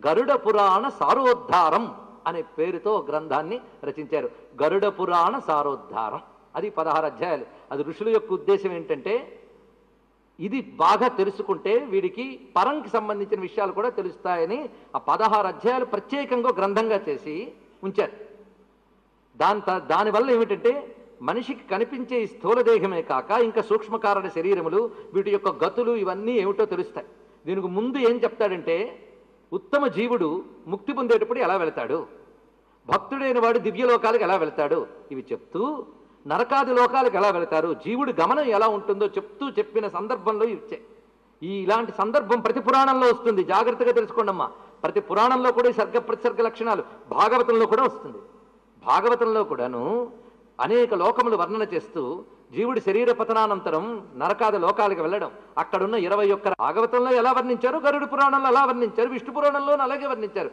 గరుడ పురాణ సారోద్ధారం అనే పేరుతో గ్రంథాన్ని రచించారు. గరుడ పురాణ సారోద్ధారం. అది 16 అధ్యాయాలు. అది ఋషుల యొక్క ఉద్దేశం ఏంటంటే, ఇది బాగా తెలుసుకుంటే వీడికి పరంకి సంబంధించిన విషయాలు కూడా తెలుస్తాయని ఆ 16 అధ్యాయాలు ప్రత్యేకంగా గ్రంథంగా చేసి ఉంచారు. దానివల్ల ఏమిటంటే, మనిషికి కనిపించే ఈ స్థూల దేహమే కాక ఇంకా సూక్ష్మకారణ శరీరములు, వీటి యొక్క గతులు ఇవన్నీ ఏమిటో తెలుస్తాయి. దీనికి ముందు ఏం చెప్తాడంటే, ఉత్తమ జీవుడు ముక్తి పొందేటప్పుడు ఎలా వెళతాడు, భక్తుడైన వాడు దివ్యలోకాలకు ఎలా వెళతాడు, ఇవి చెప్తూ నరకాది లోకాలకు ఎలా వెళతారు, జీవుడి గమనం ఎలా ఉంటుందో చెప్తూ చెప్పిన సందర్భంలో ఇచ్చే ఇలాంటి సందర్భం ప్రతి పురాణంలో వస్తుంది. జాగ్రత్తగా తెలుసుకోండి అమ్మా. ప్రతి పురాణంలో కూడా ఈ సర్గ ప్రతిసర్గ లక్షణాలు భాగవతంలో కూడా వస్తుంది. భాగవతంలో కూడాను అనేక లోకములు వర్ణన చేస్తూ జీవుడి శరీర పతనానంతరం నరకాది లోకాలకు వెళ్ళడం, అక్కడున్న 21 భాగవతంలో ఎలా వర్ణించారు, గరుడ పురాణంలో ఎలా వర్ణించారు, విష్ణు పురాణంలో అలాగే వర్ణించారు.